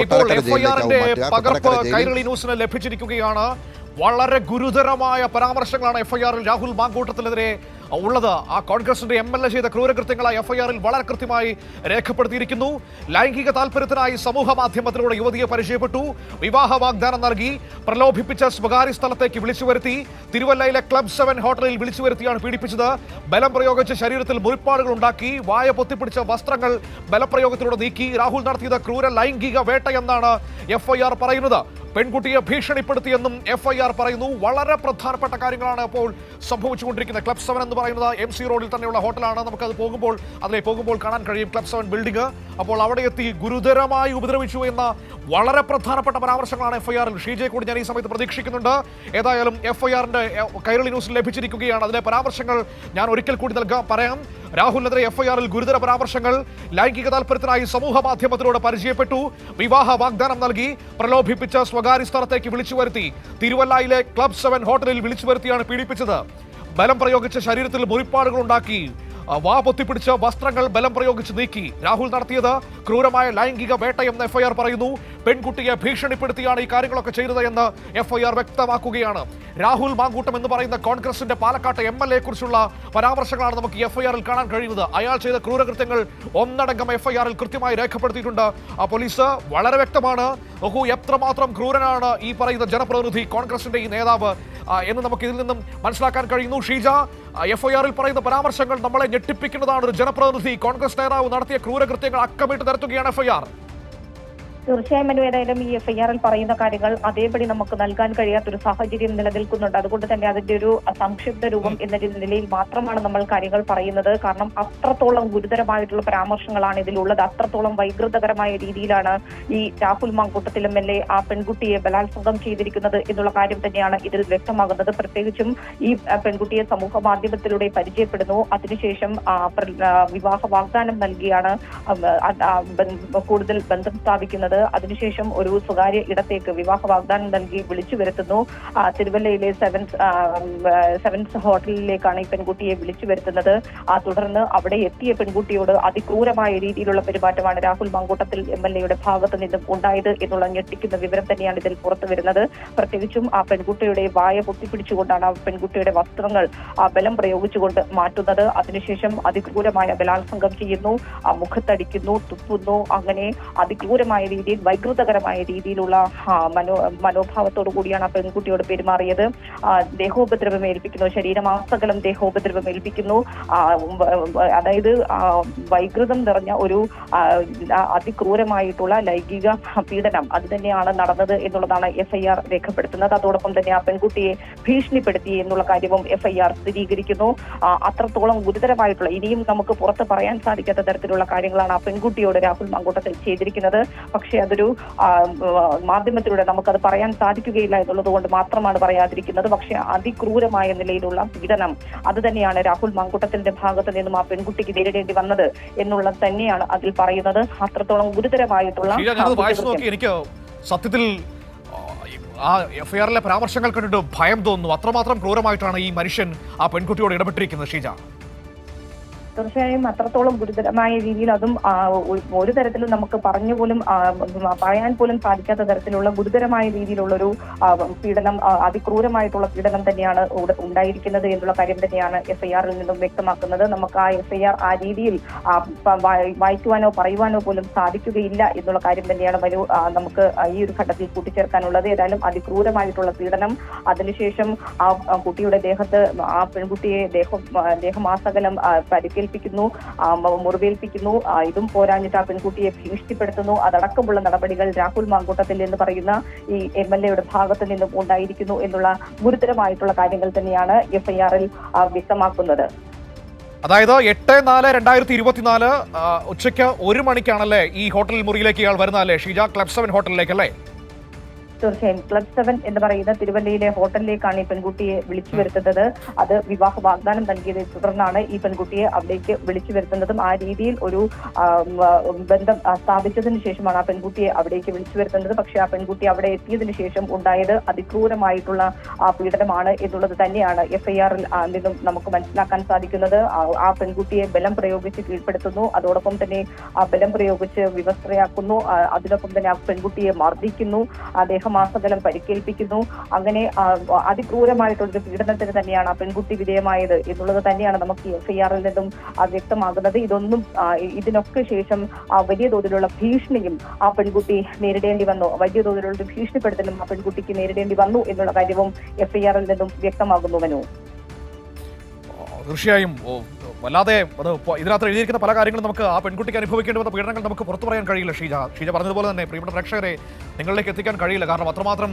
ഇപ്പോൾ എഫ്ഐആറിന്റെ പകർപ്പ് കൈരളി ന്യൂസിന് ലഭിച്ചിരിക്കുകയാണ്. വളരെ ഗുരുതരമായ പരാമർശങ്ങളാണ് എഫ്ഐആറിൽ രാഹുൽ മാങ്കൂട്ടത്തിനെതിരെ ഉള്ളത്. ആ കോൺഗ്രസിന്റെ MLA ചെയ്ത ക്രൂരകൃത്യങ്ങളായി എഫ്ഐആറിൽ വളരെ കൃത്യമായി രേഖപ്പെടുത്തിയിരിക്കുന്നു. ലൈംഗിക താല്പര്യത്തിനായി സമൂഹ മാധ്യമത്തിലൂടെ യുവതിയെ പരിചയപ്പെട്ടു, വിവാഹ വാഗ്ദാനം നൽകി, പ്രലോഭിപ്പിച്ച സ്വകാര്യ സ്ഥലത്തേക്ക് വിളിച്ചു വരുത്തി, തിരുവല്ലയിലെ ക്ലബ് 7 ഹോട്ടലിൽ വിളിച്ചു വരുത്തിയാണ് പീഡിപ്പിച്ചത്. ബലം പ്രയോഗിച്ച് ശരീരത്തിൽ മുറിപ്പാടുകൾ ഉണ്ടാക്കി, വായ പൊത്തിപ്പിടിച്ച വസ്ത്രങ്ങൾ ബലപ്രയോഗത്തിലൂടെ നീക്കി. രാഹുൽ നടത്തിയത് ക്രൂര ലൈംഗിക വേട്ടയെന്നാണ് എഫ്ഐആർ പറയുന്നത്. പെൺകുട്ടിയെ ഭീഷണിപ്പെടുത്തിയെന്നും എഫ്ഐആർ പറയുന്നു. വളരെ പ്രധാനപ്പെട്ട കാര്യങ്ങളാണ് ഇപ്പോൾ സംഭവിച്ചുകൊണ്ടിരിക്കുന്നത്. ക്ലബ് 7 എന്ന് പറയുന്നത് MC റോഡിൽ തന്നെയുള്ള ഹോട്ടലാണ്. നമുക്കത് അതിലേക്ക് പോകുമ്പോൾ കാണാൻ കഴിയും ക്ലബ് 7 ബിൽഡിംഗ്. അപ്പോൾ അവിടെ എത്തി ഗുരുതരമായി ഉപദ്രവിച്ചു എന്ന വളരെ പ്രധാനപ്പെട്ട പരാമർശങ്ങളാണ് എഫ്ഐആറിൽ. ഷീജയെ കൂടി ഞാൻ ഈ സമയത്ത് പ്രതീക്ഷിക്കുന്നുണ്ട്. ഏതായാലും എഫ്ഐആറിന്റെ കൈരളി ന്യൂസിൽ ലഭിച്ചിരിക്കുകയാണ്. അതിലെ പരാമർശങ്ങൾ ഞാൻ ഒരിക്കൽ കൂടി പറയാം. രാഹുലിനെതിരെ എഫ്ഐആറിൽ ഗുരുതര പരാമർശങ്ങൾ. ലൈംഗിക താല്പര്യത്തിനായി സമൂഹ മാധ്യമത്തിലൂടെ പരിചയപ്പെട്ടു, വിവാഹ വാഗ്ദാനം നൽകി, പ്രലോഭിപ്പിച്ച സ്വകാര്യ സ്ഥലത്തേക്ക് വിളിച്ചു വരുത്തി, തിരുവല്ലയിലെ ക്ലബ് 7 ഹോട്ടലിൽ വിളിച്ചു വരുത്തിയാണ് പീഡിപ്പിച്ചത്. ബലം പ്രയോഗിച്ച ശരീരത്തിൽ മുറിപ്പാടുകൾ ഉണ്ടാക്കി, വാ പൊത്തിപ്പിടിച്ച വസ്ത്രങ്ങൾ ബലം പ്രയോഗിച്ച് നീക്കി. രാഹുൽ നടത്തിയത് ക്രൂരമായ ലൈംഗിക വേട്ടയെന്ന് എഫ്ഐആർ പറയുന്നു. പെൺകുട്ടിയെ ഭീഷണിപ്പെടുത്തിയാണ് ഈ കാര്യങ്ങളൊക്കെ ചെയ്തത് എന്ന് എഫ്ഐആർ വ്യക്തമാക്കുകയാണ്. രാഹുൽ മാങ്കൂട്ടം എന്ന് പറയുന്ന കോൺഗ്രസിന്റെ പാലക്കാട്ടെ MLA കുറിച്ചുള്ള പരാമർശങ്ങളാണ് നമുക്ക് ഈ എഫ്ഐആറിൽ കാണാൻ കഴിയുന്നത്. അയാൾ ചെയ്ത ക്രൂരകൃത്യങ്ങൾ ഒന്നടങ്കം എഫ്ഐആറിൽ കൃത്യമായി രേഖപ്പെടുത്തിയിട്ടുണ്ട്. പോലീസ് വളരെ വ്യക്തമാണ്. നോക്കൂ, എത്രമാത്രം ക്രൂരനാണ് ഈ പറയുന്ന ജനപ്രതിനിധി, കോൺഗ്രസിന്റെ ഈ നേതാവ് എന്ന് നമുക്ക് ഇതിൽ നിന്നും മനസ്സിലാക്കാൻ കഴിയുന്നു. ഷീജ, എഫ്ഐആറിൽ പറയുന്ന പരാമർശങ്ങൾ നമ്മളെ ഞെട്ടിപ്പിക്കുന്നതാണ്. ഒരു ജനപ്രതിനിധി, കോൺഗ്രസ് നേതാവ് നടത്തിയ ക്രൂരകൃത്യങ്ങൾ അക്കമിട്ട് നിരത്തുകയാണ് എഫ്ഐആർ. തീർച്ചയായും ഏതായാലും ഈ എഫ്ഐആറിൽ പറയുന്ന കാര്യങ്ങൾ അതേപടി നമുക്ക് നൽകാൻ കഴിയാത്തൊരു സാഹചര്യം നിലനിൽക്കുന്നുണ്ട്. അതുകൊണ്ട് തന്നെ അതിന്റെ ഒരു സംക്ഷിപ്ത രൂപം എന്ന നിലയിൽ മാത്രമാണ് നമ്മൾ കാര്യങ്ങൾ പറയുന്നത്. കാരണം അത്രത്തോളം ഗുരുതരമായിട്ടുള്ള പരാമർശങ്ങളാണ് ഇതിലുള്ളത്. അത്രത്തോളം വൈകൃതകരമായ രീതിയിലാണ് ഈ രാഹുൽ മാങ്കൂട്ടത്തിൽ MLA ആ പെൺകുട്ടിയെ ബലാത്സംഗം ചെയ്തിരിക്കുന്നത് എന്നുള്ള കാര്യം തന്നെയാണ് ഇതിൽ വ്യക്തമാകുന്നത്. പ്രത്യേകിച്ചും ഈ പെൺകുട്ടിയെ സമൂഹ മാധ്യമത്തിലൂടെ പരിചയപ്പെടുന്നു. അതിനുശേഷം വിവാഹ വാഗ്ദാനം നൽകിയാണ് കൂടുതൽ ബന്ധം സ്ഥാപിക്കുന്നത്. അതിനുശേഷം ഒരു സ്വകാര്യ ഇടത്തേക്ക് വിവാഹ വാഗ്ദാനം നൽകി വിളിച്ചു വരുത്തുന്നു. തിരുവല്ലയിലെ സെവൻസ് ഹോട്ടലിലേക്കാണ് ഈ പെൺകുട്ടിയെ വിളിച്ചു വരുത്തുന്നത്. തുടർന്ന് അവിടെ എത്തിയ പെൺകുട്ടിയോട് അതിക്രൂരമായ രീതിയിലുള്ള പെരുമാറ്റമാണ് രാഹുൽ മാങ്കൂട്ടത്തിൽ MLA ഭാഗത്ത് നിന്നും ഉണ്ടായത് എന്നുള്ള ഞെട്ടിക്കുന്ന വിവരം തന്നെയാണ് ഇതിൽ പുറത്തു വരുന്നത്. പ്രത്യേകിച്ചും ആ പെൺകുട്ടിയുടെ വായ പൊത്തിപ്പിടിച്ചുകൊണ്ടാണ് ആ പെൺകുട്ടിയുടെ വസ്ത്രങ്ങൾ ബലം പ്രയോഗിച്ചുകൊണ്ട് മാറ്റുന്നത്. അതിനുശേഷം അതിക്രൂരമായ ബലാത്സംഗം ചെയ്യുന്നു, മുഖത്തടിക്കുന്നു, തുപ്പുന്നു. അങ്ങനെ അതിക്രൂരമായ രീതിയിൽ വൈകൃതകരമായ രീതിയിലുള്ള മനോഭാവത്തോടു കൂടിയാണ് ആ പെൺകുട്ടിയോട് പെരുമാറിയത്. ദേഹോപദ്രവം ഏൽപ്പിക്കുന്നു, ശരീരമാസകലം ദേഹോപദ്രവം ഏൽപ്പിക്കുന്നു. അതായത് വൈകൃതം നിറഞ്ഞ ഒരു അതിക്രൂരമായിട്ടുള്ള ലൈംഗിക പീഡനം അത് തന്നെയാണ് നടന്നത് എന്നുള്ളതാണ് എഫ്ഐആർ രേഖപ്പെടുത്തുന്നത്. അതോടൊപ്പം തന്നെ ആ പെൺകുട്ടിയെ ഭീഷണിപ്പെടുത്തി എന്നുള്ള കാര്യവും എഫ്ഐആർ സ്ഥിരീകരിക്കുന്നു. അത്രത്തോളം ഗുരുതരമായിട്ടുള്ള ഇനിയും നമുക്ക് പുറത്ത് പറയാൻ സാധിക്കാത്ത തരത്തിലുള്ള കാര്യങ്ങളാണ് ആ പെൺകുട്ടിയോട് രാഹുൽ മാങ്കൂട്ടത്തിൽ ചെയ്തിരിക്കുന്നത്. പക്ഷേ അതൊരു മാധ്യമത്തിലൂടെ നമുക്കത് പറയാൻ സാധിക്കുകയില്ല എന്നുള്ളത് കൊണ്ട് മാത്രമാണ് പറയാതിരിക്കുന്നത്. പക്ഷെ അതിക്രൂരമായ നിലയിലുള്ള പീഡനം അത് തന്നെയാണ് രാഹുൽ മാങ്കൂട്ടത്തിന്റെ ഭാഗത്ത് നിന്നും ആ പെൺകുട്ടിക്ക് നേരിടേണ്ടി വന്നത് എന്നുള്ളത് തന്നെയാണ് അതിൽ പറയുന്നത്. അത്രത്തോളം ഗുരുതരമായിട്ടുള്ള എനിക്ക് സത്യത്തിൽ ആ എഫ്ഐആറിലെ പരാമർശങ്ങൾ കണ്ടിട്ട് ഭയം തോന്നുന്നു. അത്രമാത്രം ക്രൂരമായിട്ടാണ് ഈ മനുഷ്യൻ ആ പെൺകുട്ടിയോട് ഇടപെട്ടിരിക്കുന്നത്. ഷീജ, തീർച്ചയായും അത്രത്തോളം ഗുരുതരമായ രീതിയിൽ അതും ഒരു തരത്തിലും നമുക്ക് പറയാൻ പോലും സാധിക്കാത്ത തരത്തിലുള്ള ഗുരുതരമായ രീതിയിലുള്ളൊരു പീഡനം, അതിക്രൂരമായിട്ടുള്ള പീഡനം തന്നെയാണ് ഉണ്ടായിരിക്കുന്നത് എന്നുള്ള കാര്യം തന്നെയാണ് എഫ്ഐആറിൽ നിന്നും വ്യക്തമാക്കുന്നത്. നമുക്ക് ആ എഫ്ഐആർ ആ രീതിയിൽ വായിക്കുവാനോ പറയുവാനോ പോലും സാധിക്കുകയില്ല എന്നുള്ള കാര്യം തന്നെയാണ് നമുക്ക് ഈ ഒരു ഘട്ടത്തിൽ കൂട്ടിച്ചേർക്കാനുള്ളത്. ഏതായാലും അതിക്രൂരമായിട്ടുള്ള പീഡനം, അതിനുശേഷം ആ കുട്ടിയുടെ ദേഹത്ത് ആ പെൺകുട്ടിയെ ദേഹമാസകലം പരിക്കേൽപ്പിക്കുന്നു, മുറിവേൽപ്പിക്കുന്നു. ഇതും പോരാഞ്ഞിട്ട് ആ പെൺകുട്ടിയെ ഭീഷണിപ്പെടുത്തുന്നു. അതടക്കമുള്ള നടപടികൾ രാഹുൽ മാങ്കൂട്ടത്തിൽ എന്ന് പറയുന്ന ഈ MLA ഭാഗത്ത് നിന്നും ഉണ്ടായിരിക്കുന്നു എന്നുള്ള ഗുരുതരമായിട്ടുള്ള കാര്യങ്ങൾ തന്നെയാണ് എഫ്ഐആറിൽ വ്യക്തമാക്കുന്നത്. അതായത് 8/4/2024 ഉച്ചയ്ക്ക് 1 മണിക്കാണല്ലേ ഈ ഹോട്ടൽ മുറിയിലേക്ക് ഇയാൾ വരുന്നതല്ലേ ഷീജ, ക്ലബ് 7 ഹോട്ടലിലേക്ക് അല്ലേ? തീർച്ചയായും ക്ലബ് 7 എന്ന് പറയുന്ന തിരുവല്ലയിലെ ഹോട്ടലിലേക്കാണ് ഈ പെൺകുട്ടിയെ വിളിച്ചു വരുത്തുന്നത്. അത് വിവാഹ വാഗ്ദാനം നൽകിയതിനെ തുടർന്നാണ് ഈ പെൺകുട്ടിയെ അവിടേക്ക് വിളിച്ചു വരുത്തുന്നതും ആ രീതിയിൽ ഒരു ബന്ധം സ്ഥാപിച്ചതിന് ശേഷമാണ് ആ പെൺകുട്ടിയെ അവിടേക്ക് വിളിച്ചു വരുത്തുന്നത്. പക്ഷെ ആ പെൺകുട്ടി അവിടെ എത്തിയതിനു ശേഷം ഉണ്ടായത് അതിക്രൂരമായിട്ടുള്ള പീഡനമാണ് എന്നുള്ളത് തന്നെയാണ് എഫ്ഐആറിൽ നിന്നും നമുക്ക് മനസ്സിലാക്കാൻ സാധിക്കുന്നത്. ആ പെൺകുട്ടിയെ ബലം പ്രയോഗിച്ച് കീഴ്പ്പെടുത്തുന്നു, അതോടൊപ്പം തന്നെ ആ ബലം പ്രയോഗിച്ച് വിവസ്ത്രയാക്കുന്നു, അതിനൊപ്പം തന്നെ ആ പെൺകുട്ടിയെ മർദ്ദിക്കുന്നു, ദേഹമാസകലം പരിക്കേൽപ്പിക്കുന്നു. അങ്ങനെ അതിക്രൂരമായിട്ടുള്ളൊരു പീഡനത്തിന് തന്നെയാണ് ആ പെൺകുട്ടി വിധേയമായത് എന്നുള്ളത് തന്നെയാണ് നമുക്ക് എഫ്ഐആറിൽ നിന്നും വ്യക്തമാകുന്നത്. ഇതിനൊക്കെ ശേഷം വലിയ തോതിലുള്ള ഭീഷണിയും ആ പെൺകുട്ടി നേരിടേണ്ടി വന്നു, വലിയ തോതിലുള്ള ഭീഷണിപ്പെടുത്തലും ആ പെൺകുട്ടിക്ക് നേരിടേണ്ടി വന്നു എന്നുള്ള കാര്യവും എഫ്ഐആറിൽ നിന്നും വ്യക്തമാകുന്നു. മനു, തീർച്ചയായും വല്ലാതെ അത് ഇതിനകത്ത് എഴുതിയിരിക്കുന്ന പല കാര്യങ്ങളും നമുക്ക് ആ പെൺകുട്ടിക്ക് അനുഭവിക്കേണ്ടി വന്ന പീഡനങ്ങൾ നമുക്ക് പുറത്തു പറയാൻ കഴിയില്ല. ഷീജ പറഞ്ഞതുപോലെ തന്നെ പ്രിയപ്പെട്ട പ്രേക്ഷകരെ നിങ്ങളിലേക്ക് എത്തിക്കാൻ കഴിയില്ല. കാരണം അത്രമാത്രം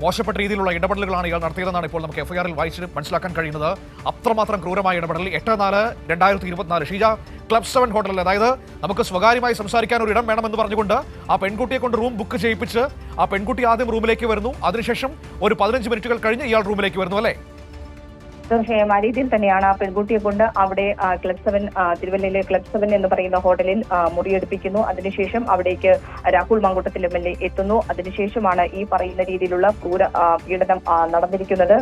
മോശപ്പെട്ട രീതിയിലുള്ള ഇടപെടലുകളാണ് ഇയാൾ നടത്തിയതെന്നാണ് ഇപ്പോൾ നമുക്ക് എഫ്ഐആറിൽ വായിച്ച് മനസ്സിലാക്കാൻ കഴിയുന്നത്. അത്രമാത്രം ക്രൂരമായ ഇടപെടൽ. 8/4/2024 ഷീജ ക്ലബ് 7 ഹോട്ടലിൽ, അതായത് നമുക്ക് സ്വകാര്യമായി സംസാരിക്കാൻ ഒരു ഇടം വേണമെന്ന് പറഞ്ഞുകൊണ്ട് ആ പെൺകുട്ടിയെ കൊണ്ട് റൂം ബുക്ക് ചെയ്യിപ്പിച്ച് ആ പെൺകുട്ടി ആദ്യം റൂമിലേക്ക് വരുന്നു, അതിനുശേഷം ഒരു 15 മിനിറ്റുകൾ കഴിഞ്ഞ് ഇയാൾ റൂമിലേക്ക് വരുന്നു, അല്ലേ? തീർച്ചയായും ആ രീതിയിൽ തന്നെയാണ് ആ പെൺകുട്ടിയെ കൊണ്ട് അവിടെ ക്ലബ് 7 തിരുവല്ലയിലെ ക്ലബ് 7 എന്ന് പറയുന്ന ഹോട്ടലിൽ മുറിയെടുപ്പിക്കുന്നു. അതിനുശേഷം അവിടേക്ക് രാഹുൽ മാങ്കൂട്ടത്തിൽ MLA എത്തുന്നു. അതിനുശേഷമാണ് ഈ പറയുന്ന രീതിയിലുള്ള ക്രൂര പീഡനം നടന്നിരിക്കുന്നത്.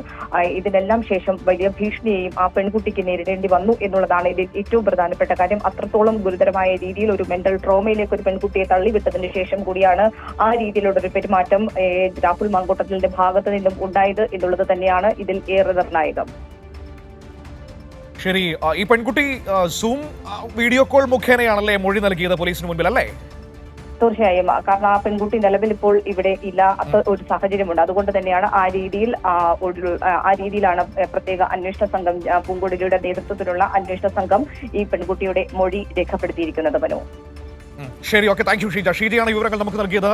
ഇതിനെല്ലാം ശേഷം വലിയ ഭീഷണിയെയും ആ പെൺകുട്ടിക്ക് നേരിടേണ്ടി വന്നു എന്നുള്ളതാണ് ഇതിൽ ഏറ്റവും പ്രധാനപ്പെട്ട കാര്യം. അത്രത്തോളം ഗുരുതരമായ രീതിയിൽ ഒരു മെന്റൽ ട്രോമയിലേക്ക് ഒരു പെൺകുട്ടിയെ തള്ളിവിട്ടതിന് ശേഷം കൂടിയാണ് ആ രീതിയിലുള്ള ഒരു പെരുമാറ്റം രാഹുൽ മാങ്കൂട്ടത്തിന്റെ ഭാഗത്ത് നിന്നും ഉണ്ടായത് എന്നുള്ളത് തന്നെയാണ് ഇതിൽ ഏറെ നിർണായകം. ശരി, ഈ പെൺകുട്ടി സൂം വീഡിയോ കോൾ മുഖേനയാണല്ലേ മൊഴി നൽകിയത് പോലീസിന് മുൻപിൽ, അല്ലേ? തീർച്ചയായും, കാരണം ആ പെൺകുട്ടി നിലവിൽ ഇപ്പോൾ ഇവിടെ ഇല്ലാത്ത ഒരു സാഹചര്യമുണ്ട്. അതുകൊണ്ട് തന്നെയാണ് ആ രീതിയിലാണ് പ്രത്യേക അന്വേഷണ സംഘം, പൂങ്കുഴലിയുടെ നേതൃത്വത്തിലുള്ള അന്വേഷണ സംഘം ഈ പെൺകുട്ടിയുടെ മൊഴി രേഖപ്പെടുത്തിയിരിക്കുന്നത്. മനു, ശരി, ഓക്കെ, താങ്ക് യു ഷീജ. ഷീജയാണ് വിവരങ്ങൾ നമുക്ക് നൽകിയത്.